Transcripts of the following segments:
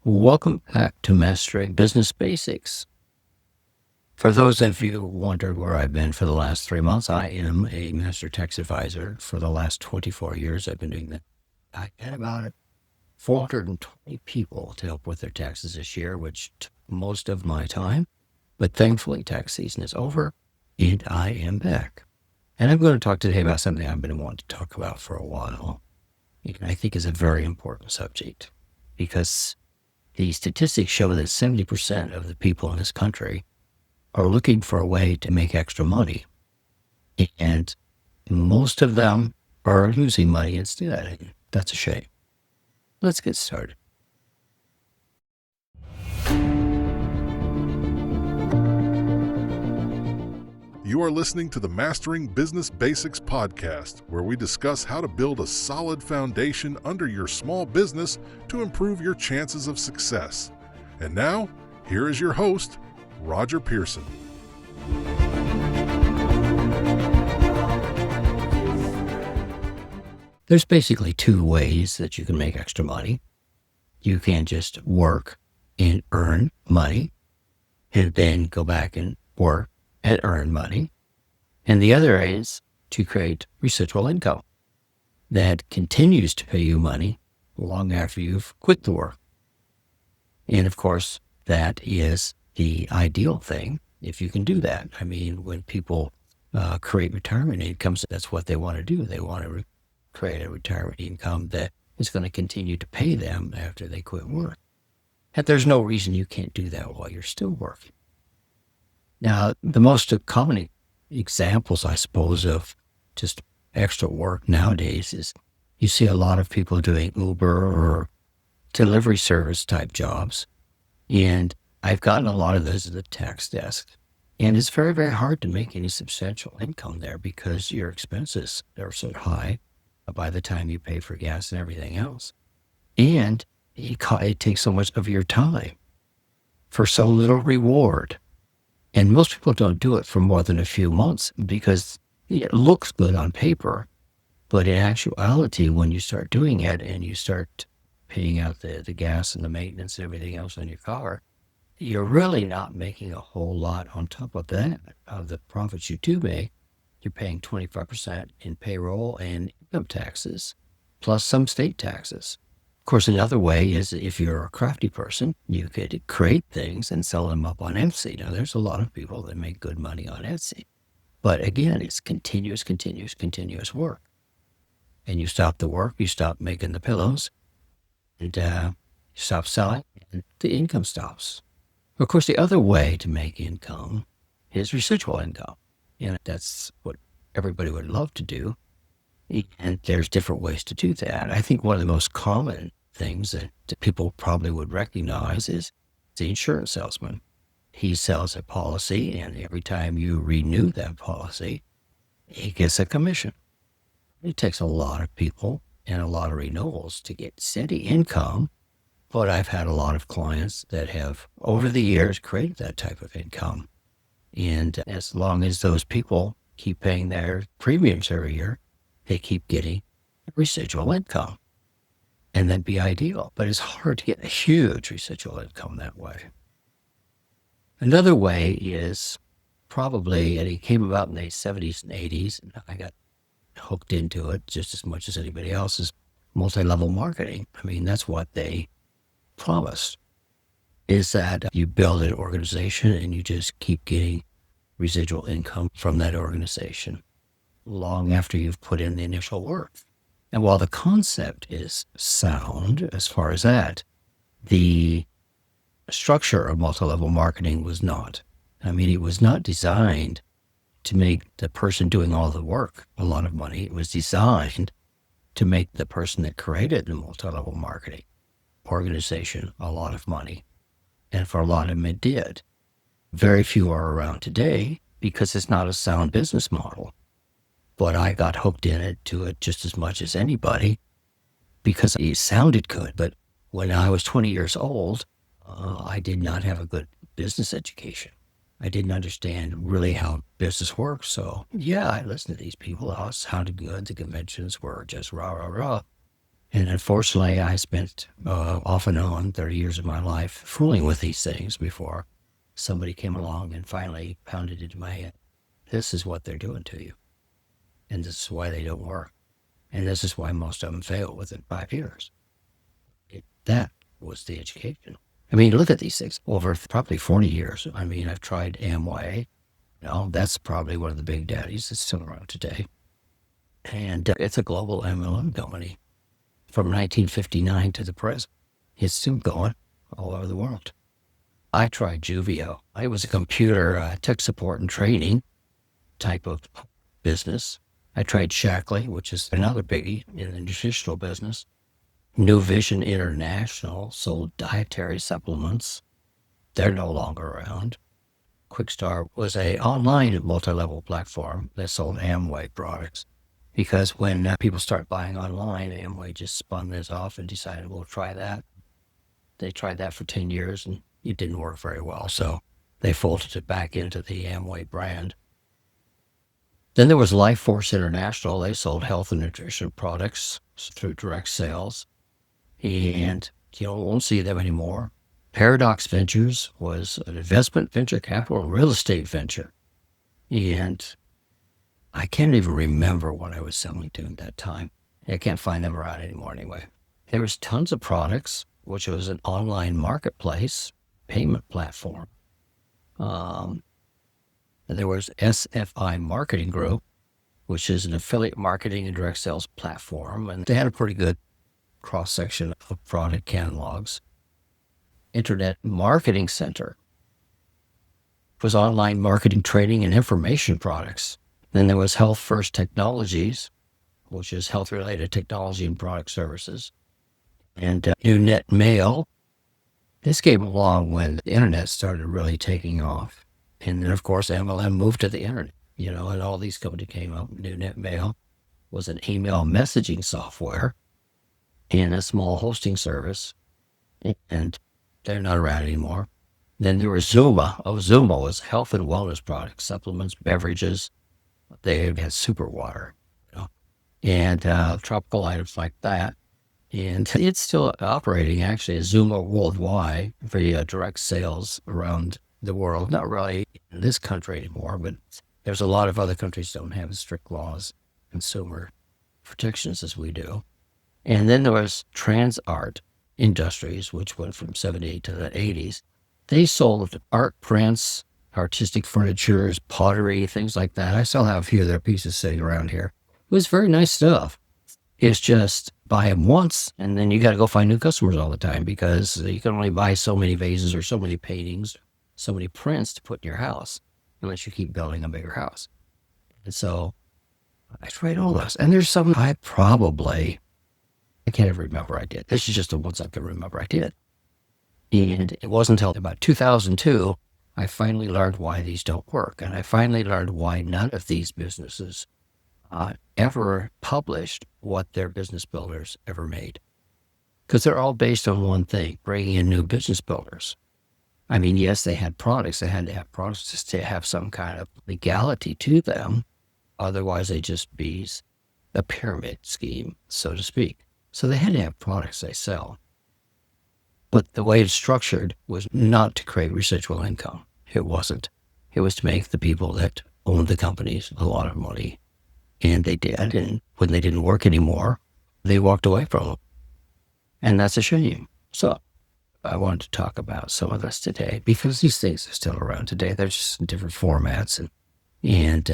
Welcome back to Mastering Business Basics. For those of you who wondered where I've been for the last 3 months, I am a master tax advisor. For the last 24 years, I've been doing that. I had about 420 people to help with their taxes this year, which took most of my time. But thankfully, tax season is over, and I am back. And I'm going to talk today about something I've been wanting to talk about for a while. And I think is a very important subject because the statistics show that 70% of the people in this country are looking for a way to make extra money. And most of them are losing money instead. And that's a shame. Let's get started. You are listening to the Mastering Business Basics podcast, where we discuss how to build a solid foundation under your small business to improve your chances of success. And now, here is your host, Roger Pearson. There's basically two ways that you can make extra money. You can just work and earn money, and then go back and work and earn money. And the other is to create residual income that continues to pay you money long after you've quit the work. And of course, that is the ideal thing if you can do that. I mean, when people create retirement incomes, that's what they want to do. They want to create a retirement income that is going to continue to pay them after they quit work. And there's no reason you can't do that while you're still working. Now, the most common examples, I suppose, of just extra work nowadays is you see a lot of people doing Uber or delivery service type jobs. And I've gotten a lot of those at the tax desk. And it's very, very hard to make any substantial income there because your expenses are so high by the time you pay for gas and everything else. And it takes so much of your time for so little reward. And most people don't do it for more than a few months because it looks good on paper. But in actuality, when you start doing it and you start paying out the gas and the maintenance and everything else on your car, you're really not making a whole lot on top of that. Of the profits you do make, you're paying 25% in payroll and income taxes, plus some state taxes. Of course, another way is if you're a crafty person, you could create things and sell them up on Etsy. Now, there's a lot of people that make good money on Etsy. But again, it's continuous work. And you stop the work, you stop making the pillows, and you stop selling, and the income stops. Of course, the other way to make income is residual income. And that's what everybody would love to do. And there's different ways to do that. I think one of the most common things that people probably would recognize is the insurance salesman. He sells a policy, and every time you renew that policy, he gets a commission. It takes a lot of people and a lot of renewals to get steady income, but I've had a lot of clients that have, over the years, created that type of income. And as long as those people keep paying their premiums every year, they keep getting residual income. And that'd be ideal, but it's hard to get a huge residual income that way. Another way is probably, and it came about in the 70s and 80s, and I got hooked into it just as much as anybody else, is multi-level marketing. I mean, that's what they promised, is that you build an organization and you just keep getting residual income from that organization long after you've put in the initial work. And while the concept is sound as far as that, the structure of multi-level marketing was not. I mean, it was not designed to make the person doing all the work a lot of money. It was designed to make the person that created the multi-level marketing organization a lot of money. And for a lot of them, it did. Very few are around today because it's not a sound business model. But I got hooked into it just as much as anybody because it sounded good. But when I was 20 years old, I did not have a good business education. I didn't understand really how business works. So yeah, I listened to these people. It sounded good. The conventions were just rah, rah, rah. And unfortunately, I spent off and on 30 years of my life fooling with these things before somebody came along and finally pounded into my head. This is what they're doing to you. And this is why they don't work. And this is why most of them fail within 5 years. That was the education. I mean, look at these things. Over probably 40 years, I mean, I've tried Amway. That's probably one of the big daddies that's still around today. And it's a global MLM company from 1959 to the present. It's still going all over the world. I tried Juvio. It was a computer tech support and training type of business. I tried Shackley, which is another biggie in the nutritional business. New Vision International sold dietary supplements. They're no longer around. Quickstar was a online multi-level platform that sold Amway products. Because when people start buying online, Amway just spun this off and decided, we'll try that. They tried that for 10 years and it didn't work very well. So they folded it back into the Amway brand. Then there was Life Force International. They sold health and nutrition products through direct sales. And you won't see them anymore. Paradox Ventures was an investment venture capital real estate venture. And I can't even remember what I was selling to at that time. I can't find them around anymore anyway. There was tons of products, which was an online marketplace, payment platform. There was SFI Marketing Group, which is an affiliate marketing and direct sales platform. And they had a pretty good cross-section of product catalogs. Internet Marketing Center was online marketing, training, and information products. Then there was Health First Technologies, which is health-related technology and product services. And New Mail. This came along when the internet started really taking off. And then, of course, MLM moved to the internet, and all these companies came up. New Mail was an email messaging software and a small hosting service. And they're not around anymore. Then there was Zuma. Zuma was health and wellness products, supplements, beverages. They had super water, and tropical items like that. And it's still operating, actually, as Zuma worldwide via direct sales around the world. Not really in this country anymore, but there's a lot of other countries that don't have as strict laws, consumer protections as we do. And then there was TransArt Industries, which went from 78 to the 80s. They sold art prints, artistic furnitures, pottery, things like that. I still have a few of their pieces sitting around here. It was very nice stuff. It's just buy them once, and then you got to go find new customers all the time because you can only buy so many vases or so many paintings, so many prints to put in your house unless you keep building a bigger house. And so I tried all those. And there's some I can't ever remember I did. This is just the ones I can remember I did. And it wasn't until about 2002 I finally learned why these don't work. And I finally learned why none of these businesses ever published what their business builders ever made. Because they're all based on one thing, bringing in new business builders. I mean, yes, they had products. They had to have products just to have some kind of legality to them. Otherwise, they'd just be a pyramid scheme, so to speak. So they had to have products they sell. But the way it's structured was not to create residual income. It wasn't. It was to make the people that owned the companies a lot of money. And they did. And when they didn't work anymore, they walked away from them. And that's a shame. So I wanted to talk about some of this today because these things are still around today. They're just in different formats. And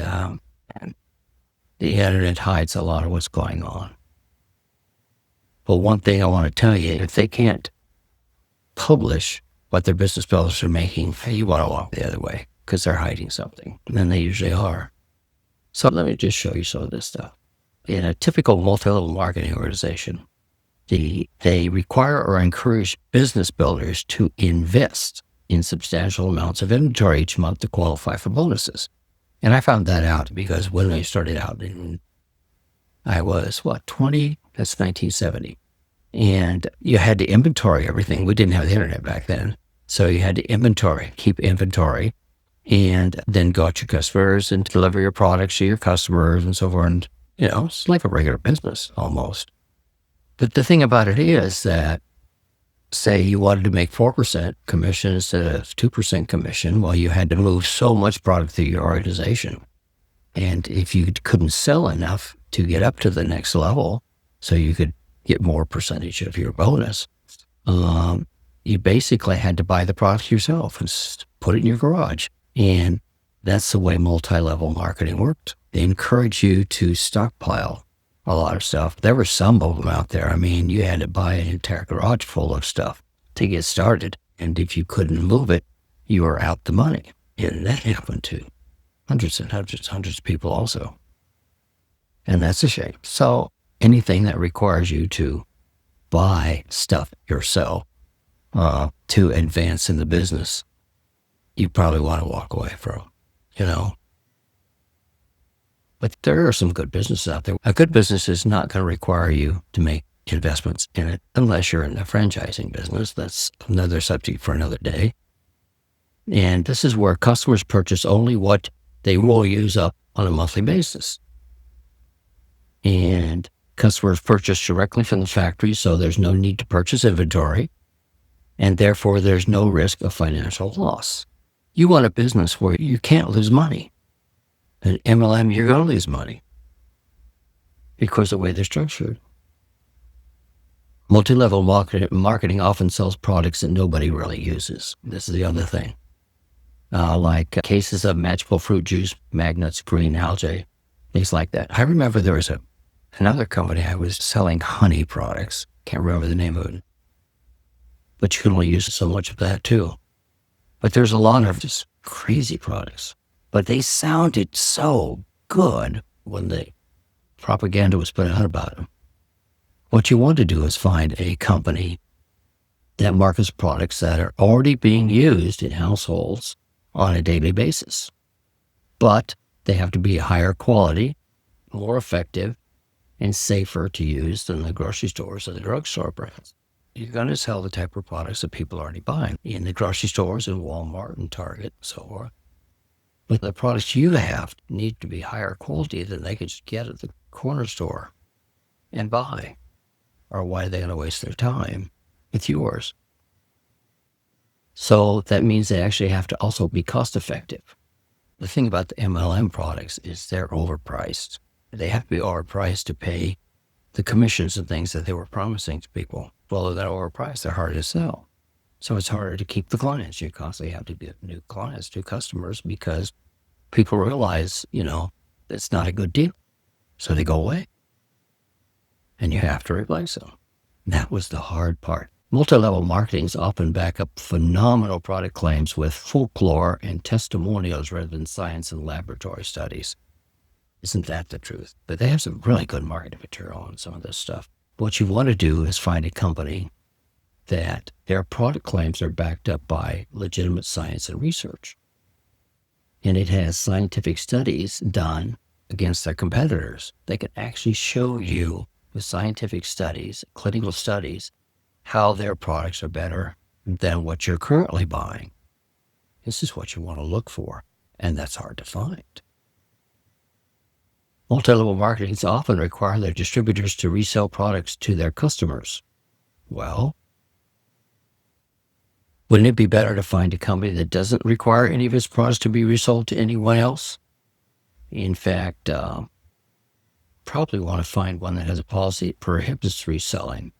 the internet hides a lot of what's going on. But one thing I want to tell you, if they can't publish what their business builders are making, you want to walk the other way because they're hiding something. And they usually are. So let me just show you some of this stuff. In a typical multi-level marketing organization, they require or encourage business builders to invest in substantial amounts of inventory each month to qualify for bonuses. And I found that out because when I started out, I was, 20? That's 1970. And you had to inventory everything. We didn't have the internet back then. So you had to keep inventory, and then go out to your customers and deliver your products to your customers and so forth. And, it's like a regular business almost. But the thing about it is that, say you wanted to make 4% commission instead of 2% commission, well, you had to move so much product through your organization. And if you couldn't sell enough to get up to the next level, so you could get more percentage of your bonus, you basically had to buy the product yourself and put it in your garage. And that's the way multi-level marketing worked. They encourage you to stockpile a lot of stuff. There were some of them out there. I mean, you had to buy an entire garage full of stuff to get started. And if you couldn't move it, you were out the money. And that happened to hundreds and hundreds of people also. And that's a shame. So anything that requires you to buy stuff yourself to advance in the business, you probably want to walk away from, you know. But there are some good businesses out there. A good business is not going to require you to make investments in it unless you're in the franchising business. That's another subject for another day. And this is where customers purchase only what they will use up on a monthly basis. And customers purchase directly from the factory, so there's no need to purchase inventory, and therefore there's no risk of financial loss. You want a business where you can't lose money. An MLM, you're going to lose money because of the way they're structured. Multi-level marketing often sells products that nobody really uses. This is the other thing. Like cases of magical fruit juice, magnets, green algae, things like that. I remember there was another company I was selling honey products. Can't remember the name of it. But you can only use so much of that too. But there's a lot of just crazy products. But they sounded so good when the propaganda was put out about them. What you want to do is find a company that markets products that are already being used in households on a daily basis. But they have to be higher quality, more effective, and safer to use than the grocery stores or the drugstore brands. You're going to sell the type of products that people are already buying in the grocery stores and Walmart and Target and so forth. But the products you have need to be higher quality than they could just get at the corner store and buy. Or why are they going to waste their time with yours? So that means they actually have to also be cost effective. The thing about the MLM products is they're overpriced. They have to be overpriced to pay the commissions and things that they were promising to people. Well, they're overpriced, they're harder to sell. So it's harder to keep the clients. You constantly have to get new clients, new customers, because people realize, it's not a good deal. So they go away. And you have to replace them. That was the hard part. Multi-level marketings often back up phenomenal product claims with folklore and testimonials rather than science and laboratory studies. Isn't that the truth? But they have some really good marketing material on some of this stuff. What you want to do is find a company that their product claims are backed up by legitimate science and research. And it has scientific studies done against their competitors. They can actually show you with scientific studies, clinical studies, how their products are better than what you're currently buying. This is what you want to look for, and that's hard to find. Multi-level marketing often require their distributors to resell products to their customers. Well, wouldn't it be better to find a company that doesn't require any of its products to be resold to anyone else? In fact, probably want to find one that has a policy that prohibits reselling.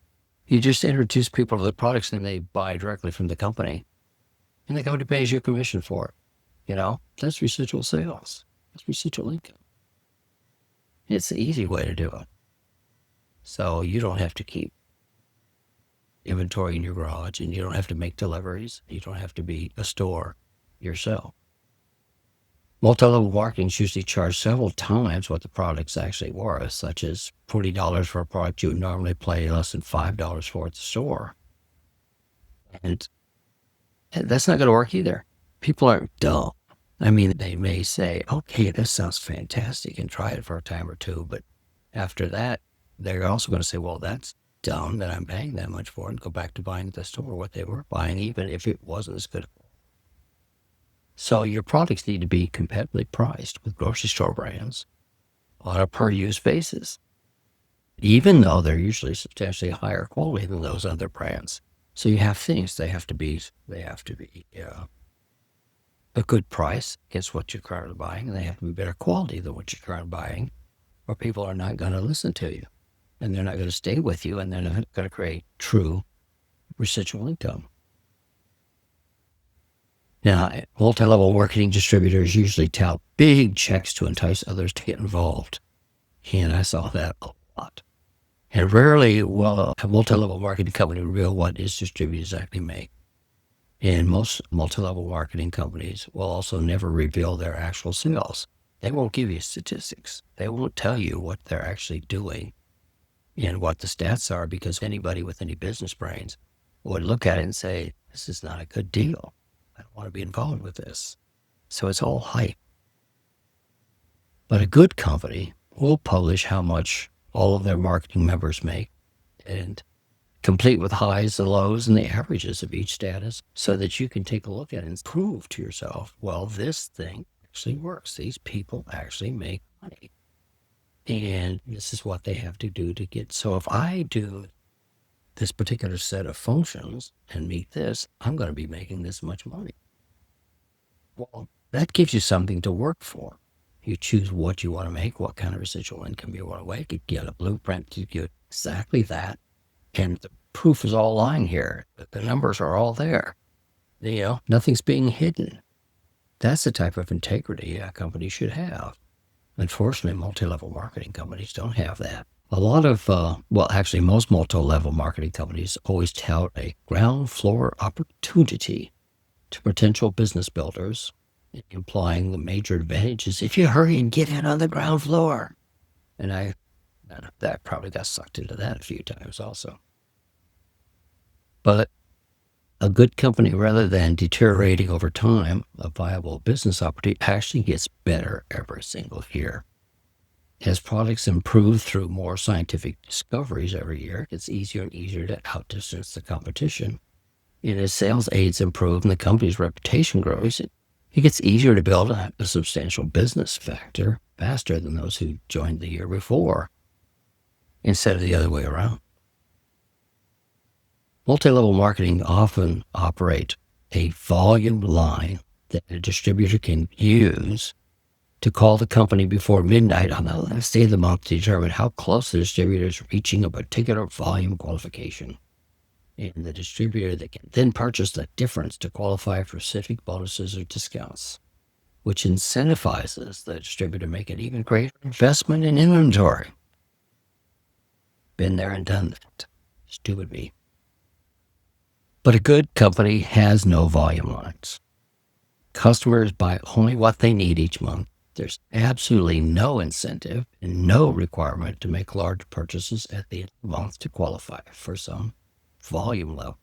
You just introduce people to the products and they buy directly from the company. And the company pays you a commission for it. That's residual sales. That's residual income. It's the easy way to do it. So you don't have to keep inventory in your garage, and you don't have to make deliveries. You don't have to be a store yourself. Multi-level marketings usually charge several times what the product's actually worth, such as $40 for a product you would normally pay less than $5 for at the store. And that's not going to work either. People aren't dumb. I mean, they may say, okay, this sounds fantastic, and try it for a time or two. But after that, they're also going to say, well, that's dumb that I'm paying that much for it, and go back to buying at the store what they were buying, even if it wasn't as good. So your products need to be competitively priced with grocery store brands on a per-use basis. even though they're usually substantially higher quality than those other brands. So you have things, they have to be a good price against what you're currently buying, and they have to be better quality than what you're currently buying, or people are not going to listen to you, and they're not going to stay with you, and they're not going to create true residual income. Now, multi-level marketing distributors usually tout big checks to entice others to get involved. And I saw that a lot. And rarely will a multi-level marketing company reveal what its distributors actually make. And most multi-level marketing companies will also never reveal their actual sales. They won't give you statistics. They won't tell you what they're actually doing and what the stats are, because anybody with any business brains would look at it and say, this is not a good deal. I don't want to be involved with this. So it's all hype. But a good company will publish how much all of their marketing members make, and complete with highs, the lows, and the averages of each status, so that you can take a look at it and prove to yourself, well, this thing actually works. These people actually make money. And this is what they have to do to get. So if I do this particular set of functions and meet this, I'm going to be making this much money. Well, that gives you something to work for. You choose what you want to make, what kind of residual income you want to make. You get a blueprint to get exactly that. And the proof is all lying here. The numbers are all there. Nothing's being hidden. That's the type of integrity a company should have. Unfortunately, multi-level marketing companies don't have that. A lot of, actually most multi-level marketing companies always tout a ground floor opportunity to potential business builders, implying the major advantages if you hurry and get in on the ground floor. And that probably got sucked into that a few times also. But a good company, rather than deteriorating over time, a viable business opportunity actually gets better every single year. As products improve through more scientific discoveries every year, it's easier and easier to outdistance the competition. And as sales aids improve and the company's reputation grows, it gets easier to build a substantial business factor faster than those who joined the year before, instead of the other way around. Multi-level marketing often operate a volume line that a distributor can use to call the company before midnight on the last day of the month to determine how close the distributor is reaching a particular volume qualification. And the distributor that can then purchase the difference to qualify for specific bonuses or discounts, which incentivizes the distributor to make an even greater investment in inventory. Been there and done that. Stupid me. But a good company has no volume lines. Customers buy only what they need each month. There's absolutely no incentive and no requirement to make large purchases at the end of the month to qualify for some volume level.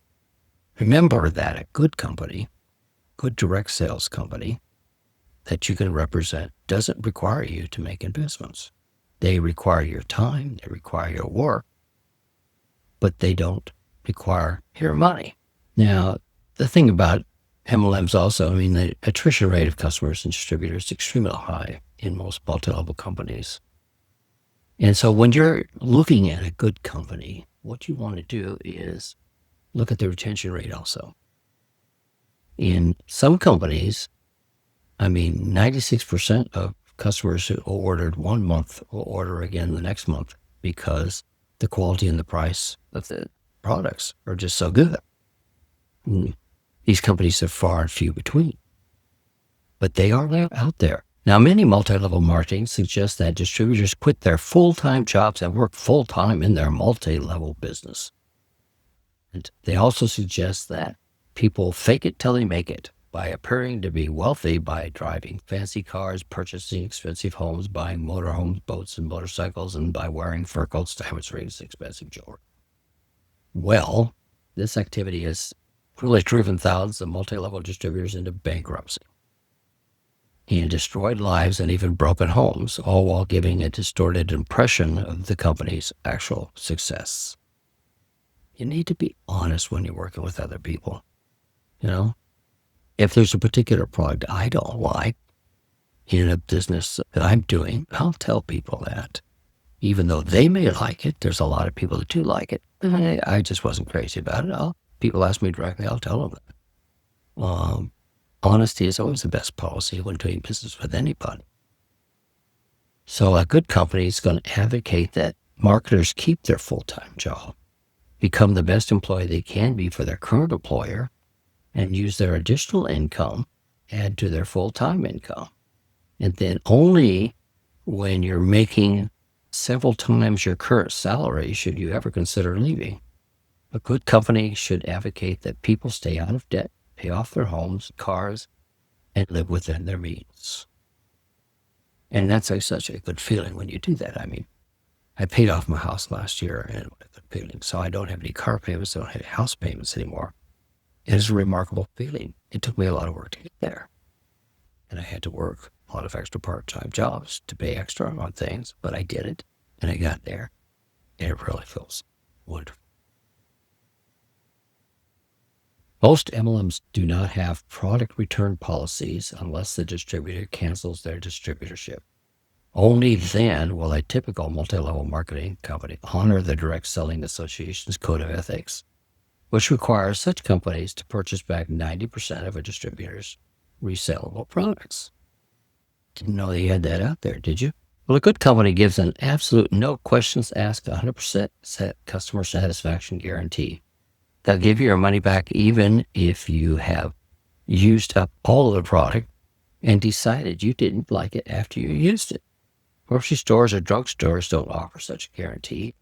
Remember that a good company, good direct sales company that you can represent, doesn't require you to make investments. They require your time, they require your work, but they don't require your money. Now, the thing about MLMs also, the attrition rate of customers and distributors is extremely high in most multi-level companies. And so when you're looking at a good company, what you want to do is look at the retention rate also. In some companies, 96% of customers who ordered 1 month will order again the next month, because the quality and the price of the products are just so good. These companies are far and few between, but they are out there. Now, many multi-level marketing suggests that distributors quit their full-time jobs and work full-time in their multi-level business. And they also suggest that people fake it till they make it by appearing to be wealthy by driving fancy cars, purchasing expensive homes, buying motorhomes, boats, and motorcycles, and by wearing fur coats, diamonds, rings, and expensive jewelry. Well, this activity has really driven thousands of multi-level distributors into bankruptcy and destroyed lives and even broken homes, all while giving a distorted impression of the company's actual success. You need to be honest when you're working with other people. If there's a particular product I don't like in a business that I'm doing, I'll tell people that. Even though they may like it, there's a lot of people that do like it. I just wasn't crazy about it. People ask me directly, I'll tell them that. Honesty is always the best policy when doing business with anybody. So a good company is going to advocate that marketers keep their full-time job, become the best employee they can be for their current employer, and use their additional income, add to their full-time income. And then only when you're making several times your current salary should you ever consider leaving. A good company should advocate that people stay out of debt, pay off their homes, cars, and live within their means. And that's such a good feeling when you do that. I mean, I paid off my house last year, and what a good feeling. So I don't have any car payments, I don't have house payments anymore. It is a remarkable feeling. It took me a lot of work to get there. And I had to work a lot of extra part-time jobs to pay extra on things, but I did it, and I got there, and it really feels wonderful. Most MLMs do not have product return policies unless the distributor cancels their distributorship. Only then will a typical multi-level marketing company honor the Direct Selling Association's Code of Ethics, which requires such companies to purchase back 90% of a distributor's resellable products. Didn't know they had that out there, did you? Well, a good company gives an absolute no questions asked 100% customer satisfaction guarantee. They'll give you your money back even if you have used up all of the product and decided you didn't like it after you used it. Grocery stores or drugstores don't offer such a guarantee.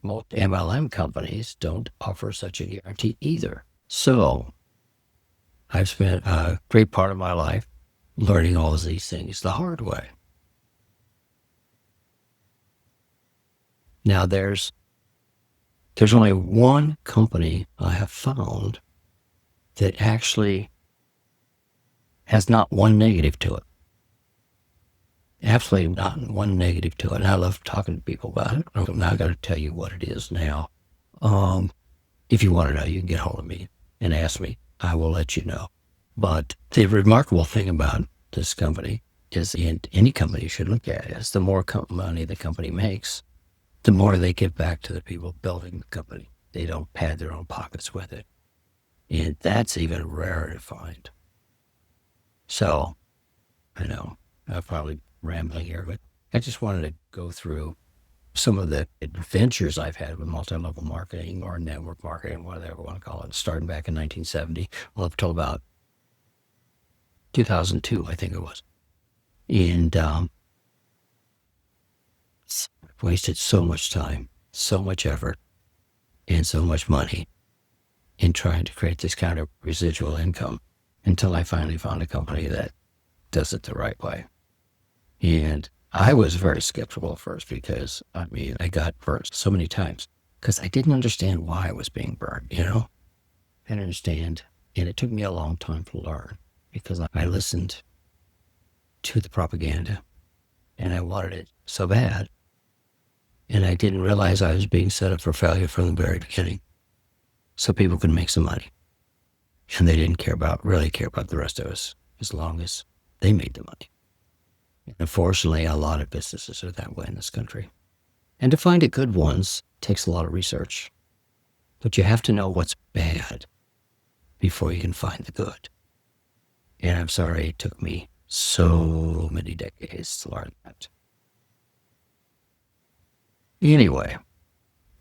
Most MLM companies don't offer such a guarantee either. So I've spent a great part of my life learning all of these things the hard way. Now there's only one company I have found that actually has not one negative to it. Absolutely not one negative to it. And I love talking to people about it. I'm not going to tell you what it is now. If you want to know, you can get hold of me and ask me. I will let you know. But the remarkable thing about this company is, and any company should look at, is the more money the company makes, the more they give back to the people building the company. They don't pad their own pockets with it. And that's even rarer to find. So, I know, I'm probably rambling here, but I just wanted to go through some of the adventures I've had with multi-level marketing or network marketing, whatever you want to call it, starting back in 1970, well, up till about 2002, I think it was. And wasted so much time, so much effort, and so much money in trying to create this kind of residual income until I finally found a company that does it the right way. And I was very skeptical at first because, I got burnt so many times because I didn't understand why I was being burnt, I didn't understand. And it took me a long time to learn because I listened to the propaganda and I wanted it so bad. And I didn't realize I was being set up for failure from the very beginning. So people could make some money. And they didn't really care about the rest of us as long as they made the money. And unfortunately, a lot of businesses are that way in this country. And to find the good ones takes a lot of research. But you have to know what's bad before you can find the good. And I'm sorry it took me so many decades to learn that. Anyway,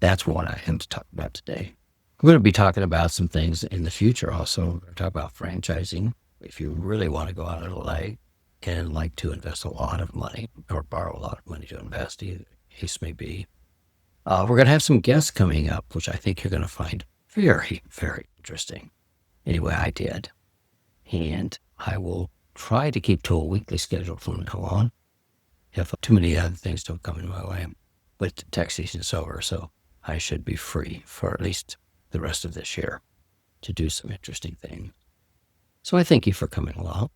that's what I am to talk about today. We're going to be talking about some things in the future also. We're going to talk about franchising. If you really want to go out on a leg and like to invest a lot of money or borrow a lot of money to invest, either case may be. We're going to have some guests coming up, which I think you're going to find very, very interesting. Anyway, I did. And I will try to keep to a weekly schedule from now on. If too many other things don't come in my way. But the tax season is over, so I should be free for at least the rest of this year to do some interesting things. So I thank you for coming along.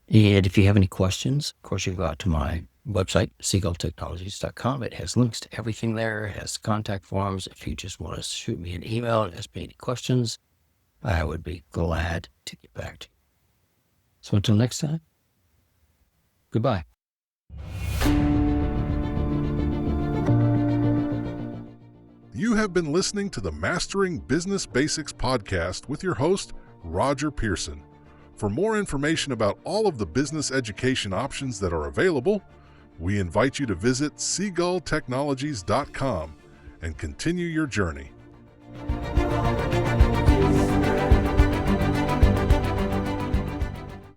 And if you have any questions, of course, you go out to my website, seagulltechnologies.com. It has links to everything there. It has contact forms. If you just want to shoot me an email and ask me any questions, I would be glad to get back to you. So until next time, goodbye. You have been listening to the Mastering Business Basics podcast with your host, Roger Pearson. For more information about all of the business education options that are available, we invite you to visit seagulltechnologies.com and continue your journey.